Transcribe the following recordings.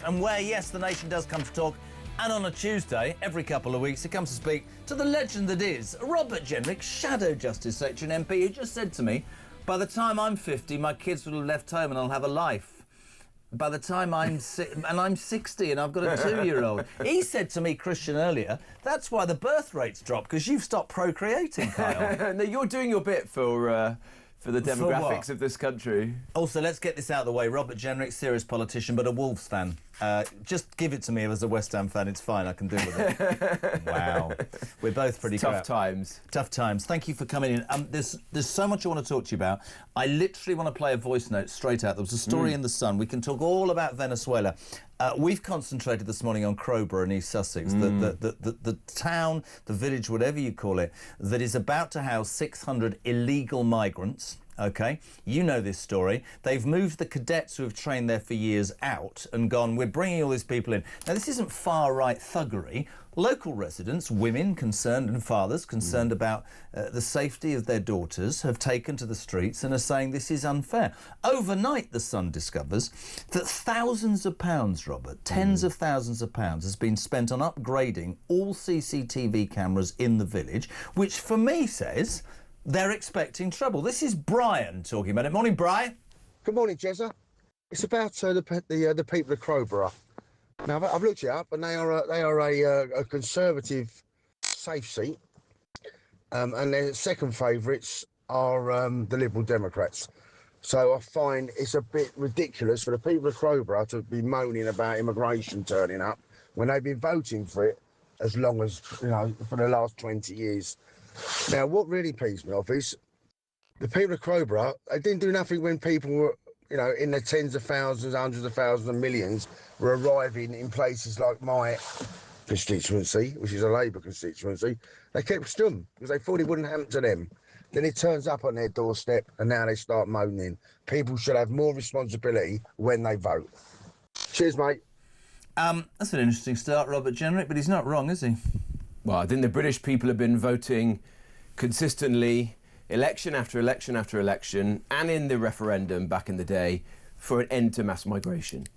and where, yes, the nation does come to talk, and on a Tuesday, every couple of weeks, it comes to speak to the legend that is Robert Jenrick, Shadow Justice Section MP, who just said to me, by the time I'm 50, my kids will have left home and I'll have a life. By the time I'm 60 and I've got a 2-year-old. He said to me, Christian, earlier, that's why the birth rate's dropped, because you've stopped procreating, Kyle. No, you're doing your bit for the demographics of this country. Also, let's get this out of the way. Robert Jenrick, serious politician, but a Wolves fan. Just give it to me as a West Ham fan. It's fine. I can deal with it. Wow. We're both pretty tough times. Tough times. Thank you for coming in. There's so much I want to talk to you about. I literally want to play a voice note straight out. There was a story in The Sun. We can talk all about Venezuela. We've concentrated this morning on Crowborough in East Sussex, the town, the village, whatever you call it, that is about to house 600 illegal migrants. OK, you know this story. They've moved the cadets who have trained there for years out and gone, we're bringing all these people in. Now, this isn't far-right thuggery. Local residents, women concerned and fathers concerned about the safety of their daughters have taken to the streets and are saying this is unfair. Overnight, The Sun discovers that thousands of pounds, Robert, tens of thousands of pounds has been spent on upgrading all CCTV cameras in the village, which for me says they're expecting trouble. This is Brian talking about it. Morning, Brian. Good morning, Jezza. It's about the people of Crowborough. Now, I've looked it up, and they are a Conservative safe seat, and their second favourites are the Liberal Democrats. So I find it's a bit ridiculous for the people of Crowborough to be moaning about immigration turning up when they've been voting for it as long as, you know, for the last 20 years. Now, what really pees me off is the people of Crowborough, they didn't do nothing when people were, you know, in the tens of thousands, hundreds of thousands and millions were arriving in places like my constituency, which is a Labour constituency. They kept stum because they thought it wouldn't happen to them. Then it turns up on their doorstep and now they start moaning. People should have more responsibility when they vote. Cheers, mate. That's an interesting start, Robert Jenrick, but he's not wrong, is he? Well, I think the British people have been voting consistently, election after election after election, and in the referendum back in the day, for an end to mass migration.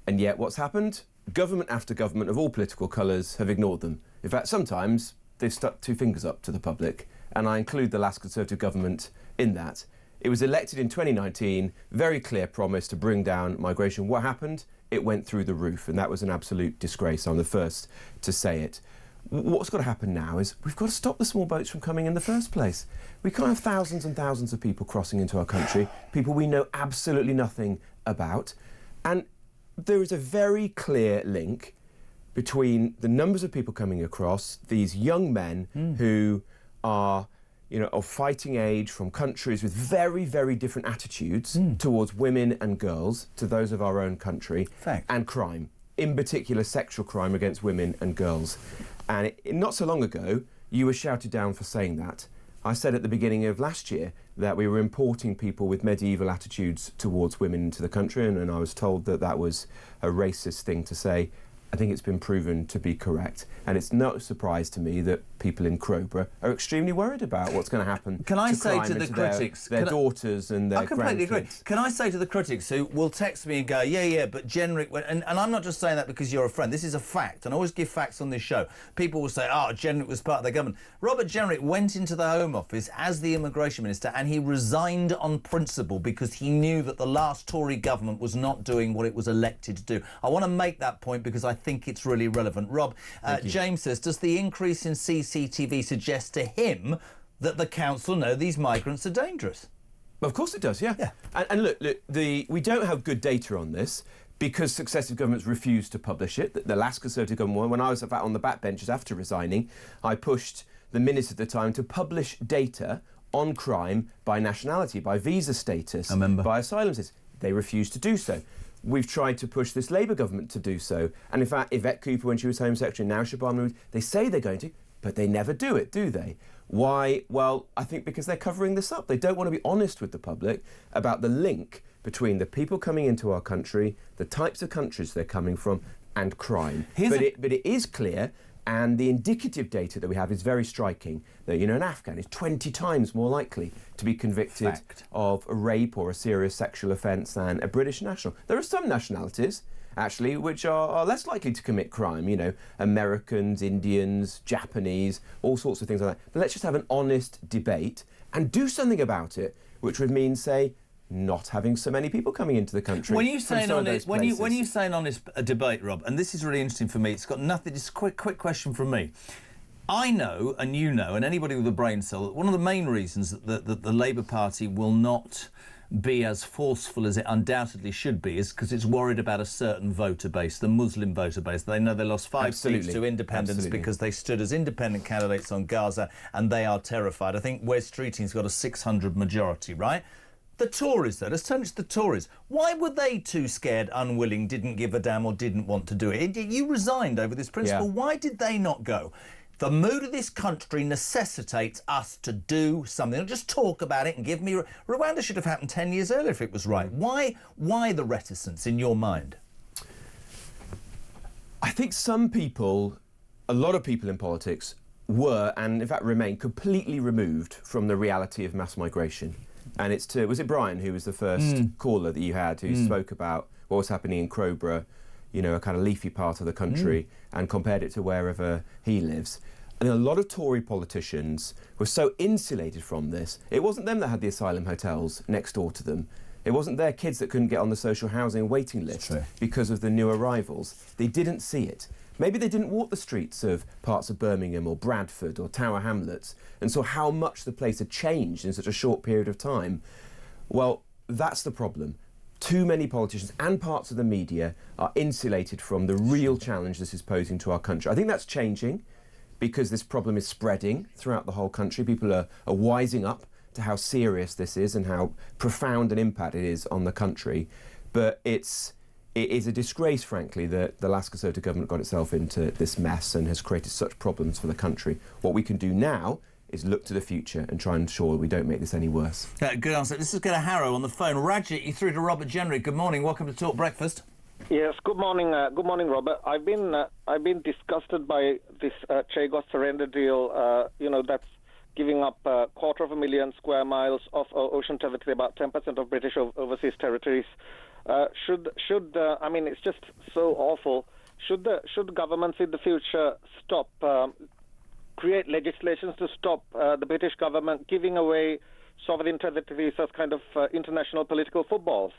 And yet what's happened? Government after government of all political colours have ignored them. In fact, sometimes they've stuck two fingers up to the public, and I include the last Conservative government in that. It was elected in 2019, very clear promise to bring down migration. What happened? It went through the roof, and that was an absolute disgrace. I'm the first to say it. What's got to happen now is we've got to stop the small boats from coming in the first place. We can't have thousands and thousands of people crossing into our country, people we know absolutely nothing about. And there is a very clear link between the numbers of people coming across, these young men who are, you know, of fighting age from countries with very, very different attitudes towards women and girls to those of our own country, and crime, in particular sexual crime against women and girls. And not so long ago, you were shouted down for saying that. I said at the beginning of last year that we were importing people with medieval attitudes towards women into the country, and I was told that that was a racist thing to say. I think it's been proven to be correct. And it's no surprise to me that people in Crowborough are extremely worried about what's going to happen. Can I say to the critics, their daughters and their grandkids. I completely agree. Can I say to the critics who will text me and go, yeah, but Jenrick, and I'm not just saying that because you're a friend, this is a fact, and I always give facts on this show. People will say, Jenrick was part of the government. Robert Jenrick went into the Home Office as the Immigration Minister and he resigned on principle because he knew that the last Tory government was not doing what it was elected to do. I want to make that point because I think it's really relevant. Rob, James says, does the increase in CCTV suggest to him that the council know these migrants are dangerous? Well, of course it does, yeah. And look, we don't have good data on this because successive governments refused to publish it. The last Conservative government, when I was on the backbenches after resigning, I pushed the minister at the time to publish data on crime by nationality, by visa status, by asylum status. They refused to do so. We've tried to push this Labour government to do so. And in fact, Yvette Cooper, when she was Home Secretary, now Siobhan Mahmood, they say they're going to, but they never do it, do they? Why? Well, I think because they're covering this up. They don't want to be honest with the public about the link between the people coming into our country, the types of countries they're coming from, and crime. But it is clear, and the indicative data that we have is very striking, that, you know, an Afghan is 20 times more likely to be convicted of a rape or a serious sexual offence than a British national. There are some nationalities, actually, which are less likely to commit crime. You know, Americans, Indians, Japanese, all sorts of things like that. But let's just have an honest debate and do something about it, which would mean, say, not having so many people coming into the country. When you say an honest, when you say an honest debate, Rob, and this is really interesting for me. It's got nothing. Just a quick question from me. I know, and you know, and anybody with a brain cell, that one of the main reasons that the Labour Party will not be as forceful as it undoubtedly should be is because it's worried about a certain voter base, the Muslim voter base. They know they lost 5 seats to independents because they stood as independent candidates on Gaza, and they are terrified. I think Wes Streeting's got a 600 majority, right? The Tories, though, let's turn to the Tories. Why were they too scared, unwilling, didn't give a damn or didn't want to do it? You resigned over this principle. Yeah. Why did they not go? The mood of this country necessitates us to do something. Not just talk about it and give me... Rwanda should have happened 10 years earlier if it was right. Why the reticence in your mind? I think some people, a lot of people in politics, were, and in fact remain, completely removed from the reality of mass migration. And it's to... Was it Brian who was the first caller that you had who spoke about what was happening in Crowborough, you know, a kind of leafy part of the country, and compared it to wherever he lives. And a lot of Tory politicians were so insulated from this. It wasn't them that had the asylum hotels next door to them. It wasn't their kids that couldn't get on the social housing waiting list because of the new arrivals. They didn't see it. Maybe they didn't walk the streets of parts of Birmingham or Bradford or Tower Hamlets and saw how much the place had changed in such a short period of time. Well, that's the problem. Too many politicians and parts of the media are insulated from the real challenge this is posing to our country. I think that's changing because this problem is spreading throughout the whole country. People are wising up to how serious this is and how profound an impact it is on the country. But it is a disgrace, frankly, that the last Conservative government got itself into this mess and has created such problems for the country. What we can do now is look to the future and try and ensure that we don't make this any worse. Good answer. This is going to Harrow on the phone. Rajit, you through to Robert Jenrick. Good morning. Welcome to Talk Breakfast. Yes. Good morning. Good morning, Robert. I've been disgusted by this Chagos surrender deal. You know, that's giving up 250,000 square miles of ocean territory, about 10% of British overseas territories. I mean, it's just so awful. Should governments in the future stop? Create legislations to stop the British government giving away sovereign territories as kind of international political footballs.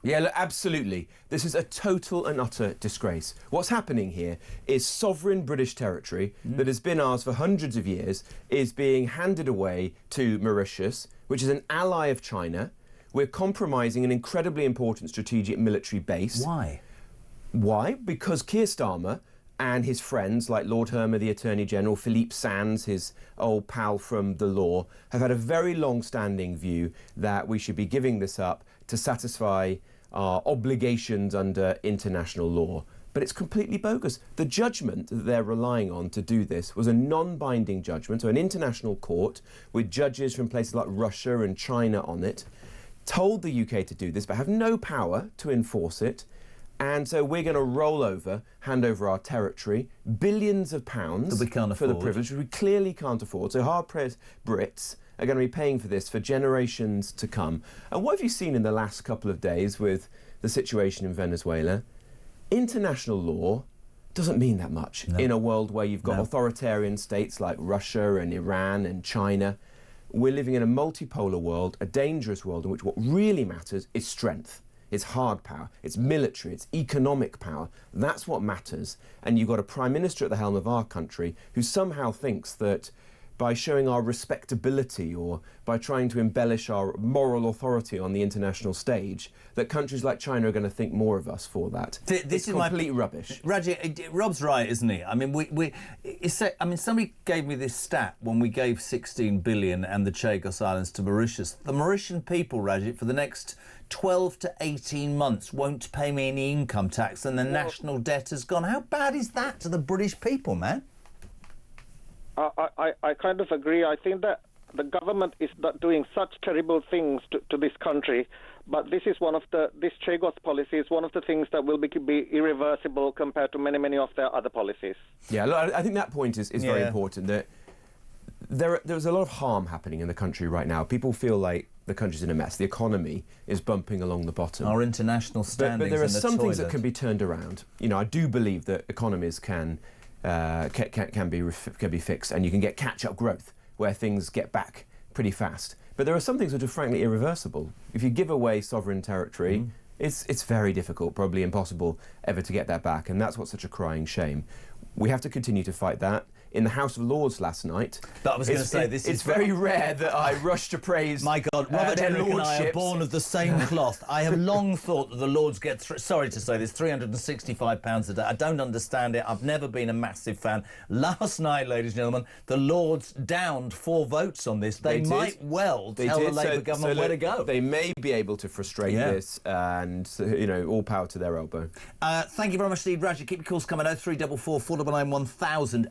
Yeah, look, absolutely. This is a total and utter disgrace. What's happening here is sovereign British territory that has been ours for hundreds of years is being handed away to Mauritius, which is an ally of China. We're compromising an incredibly important strategic military base. Why? Why? Because Keir Starmer and his friends, like Lord Hermer, the Attorney General, Philippe Sands, his old pal from the law, have had a very long-standing view that we should be giving this up to satisfy our obligations under international law. But it's completely bogus. The judgment that they're relying on to do this was a non-binding judgment, so an international court with judges from places like Russia and China on it, told the UK to do this, but have no power to enforce it. And so we're going to roll over, hand over our territory, billions of pounds that we can't for afford. The privilege, which we clearly can't afford. So hard-pressed Brits are going to be paying for this for generations to come. And what have you seen in the last couple of days with the situation in Venezuela? International law doesn't mean that much in a world where you've got authoritarian states like Russia and Iran and China. We're living in a multipolar world, a dangerous world in which what really matters is strength. It's hard power, it's military, it's economic power. That's what matters. And you've got a Prime Minister at the helm of our country who somehow thinks that by showing our respectability or by trying to embellish our moral authority on the international stage, that countries like China are going to think more of us for that. This is complete rubbish. Raji, Rob's right, isn't he? I mean, somebody gave me this stat when we gave 16 billion and the Chagos Islands to Mauritius. The Mauritian people, Raji, for the next 12 to 18 months won't pay me any income tax and the national debt has gone. How bad is that to the British people, man? I kind of agree. I think that the government is not doing such terrible things to this country, but this Chagos policy is one of the things that will be irreversible compared to many of their other policies. Yeah, look, I think that point is very important. That there's a lot of harm happening in the country right now. People feel like the country's in a mess. The economy is bumping along the bottom. Our international standings. But there are some things that toilet. can be turned around. You know, I do believe that economies can be fixed, and you can get catch-up growth where things get back pretty fast. But there are some things which are frankly irreversible. If you give away sovereign territory, it's very difficult, probably impossible, ever to get that back, and that's what's such a crying shame. We have to continue to fight that. In the House of Lords last night, but I was going to say, it's very rare that I rush to praise. My God, Robert Jenrick and I are born of the same cloth. I have long thought that the Lords get, sorry to say this, £365 a day. I don't understand it. I've never been a massive fan. Last night, ladies and gentlemen, the Lords downed 4 votes on this. They might well tell the Labour government where to go. They may be able to frustrate this, and you know, all power to their elbow. Thank you very much, Steve Radger. Keep your calls coming. 0344 499 1000.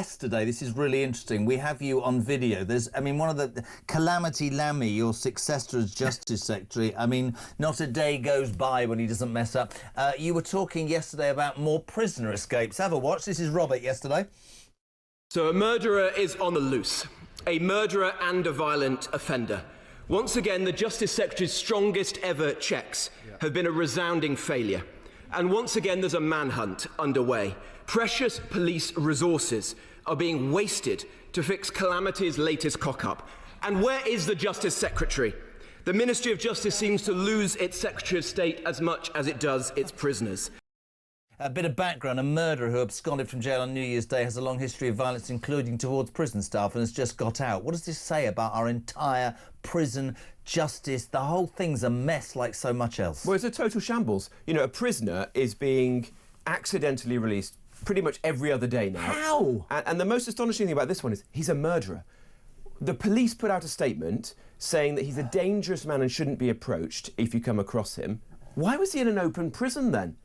Yesterday, this is really interesting. We have you on video. I mean, one of the Calamity Lammy, your successor as Justice Secretary. I mean, not a day goes by when he doesn't mess up. You were talking yesterday about more prisoner escapes. Have a watch. This is Robert yesterday. So a murderer is on the loose. A murderer and a violent offender. Once again, the Justice Secretary's strongest ever checks have been a resounding failure. And once again, there's a manhunt underway. Precious police resources are being wasted to fix Calamity's latest cock-up. And where is the Justice Secretary? The Ministry of Justice seems to lose its Secretary of State as much as it does its prisoners. A bit of background. A murderer who absconded from jail on New Year's Day has a long history of violence, including towards prison staff, and has just got out. What does this say about our entire prison justice? The whole thing's a mess like so much else. Well, it's a total shambles. You know, a prisoner is being accidentally released pretty much every other day now. How? And the most astonishing thing about this one is he's a murderer. The police put out a statement saying that he's a dangerous man and shouldn't be approached if you come across him. Why was he in an open prison then?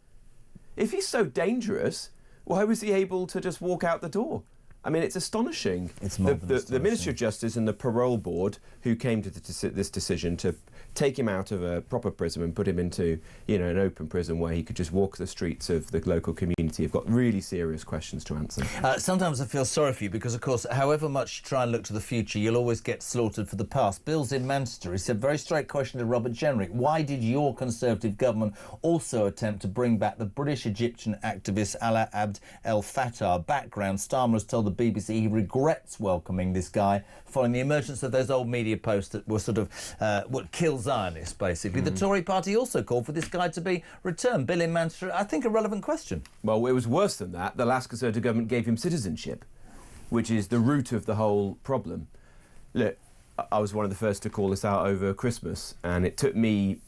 If he's so dangerous, why was he able to just walk out the door? I mean, it's astonishing. It's more than astonishing. The Ministry of Justice and the Parole Board, who came to this decision to take him out of a proper prison and put him into, you know, an open prison where he could just walk the streets of the local community, have got really serious questions to answer. Sometimes I feel sorry for you because, of course, however much you try and look to the future, you'll always get slaughtered for the past. Bill's in Manchester. He said, very straight question to Robert Jenrick. Why did your Conservative government also attempt to bring back the British Egyptian activist Alaa Abd El Fattah? Background, Starmer has told the BBC he regrets welcoming this guy following the emergence of those old media posts that were sort of what kill Zionists, basically. The Tory party also called for this guy to be returned. Bill in Manchester, I think a relevant question. Well, it was worse than that. The last Conservative government gave him citizenship, which is the root of the whole problem. Look, I was one of the first to call this out over Christmas, and it took me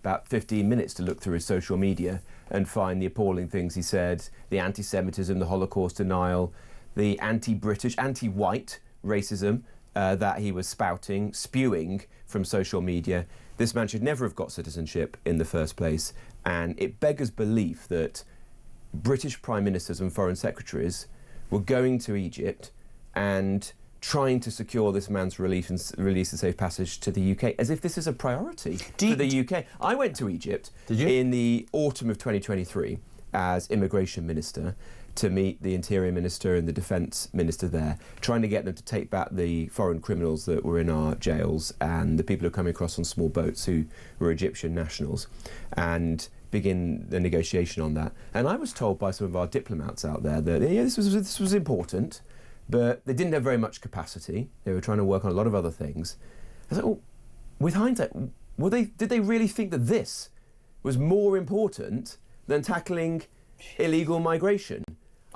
about 15 minutes to look through his social media and find the appalling things he said, the anti-Semitism, the Holocaust denial, the anti-British, anti-white racism that he was spewing from social media. This man should never have got citizenship in the first place, and it beggars belief that British Prime Ministers and Foreign Secretaries were going to Egypt and trying to secure this man's release and safe passage to the UK, as if this is a priority for the UK. I went to Egypt in the autumn of 2023 as Immigration Minister to meet the Interior Minister and the Defence Minister there, trying to get them to take back the foreign criminals that were in our jails and the people who are coming across on small boats who were Egyptian nationals, and begin the negotiation on that. And I was told by some of our diplomats out there that this was important, but they didn't have very much capacity. They were trying to work on a lot of other things. I was like, well, with hindsight, did they really think that this was more important than tackling illegal migration?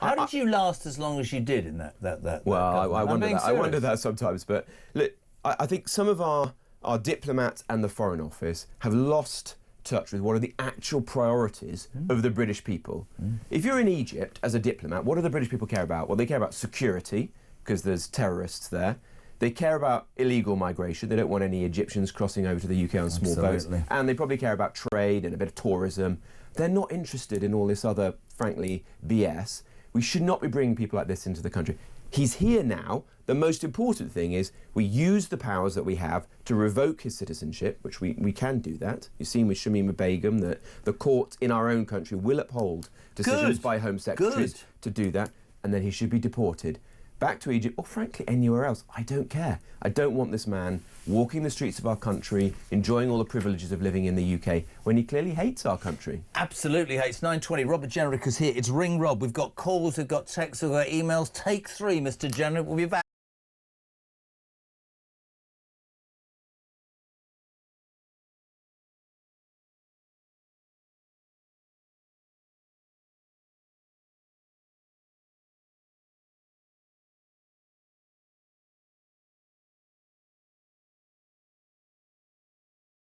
How did you last as long as you did in that Well, I wonder that sometimes. But look, I think some of our diplomats and the Foreign Office have lost touch with what are the actual priorities of the British people. If you're in Egypt as a diplomat, what do the British people care about? Well, they care about security, because there's terrorists there. They care about illegal migration. They don't want any Egyptians crossing over to the UK on small boats. And they probably care about trade and a bit of tourism. They're not interested in all this other, frankly, BS. We should not be bringing people like this into the country. He's here now. The most important thing is we use the powers that we have to revoke his citizenship, which we can do that. You've seen with Shamima Begum that the court in our own country will uphold decisions by Home Secretaries to do that, and then he should be deported. back to Egypt, or frankly anywhere else. I don't care. I don't want this man walking the streets of our country, enjoying all the privileges of living in the UK, when he clearly hates our country. Absolutely hates. 9:20. Robert Jenrick is here. It's Ring Rob. We've got calls, we've got texts, we've got emails. Take 3, Mr. Jenrick. We'll be back.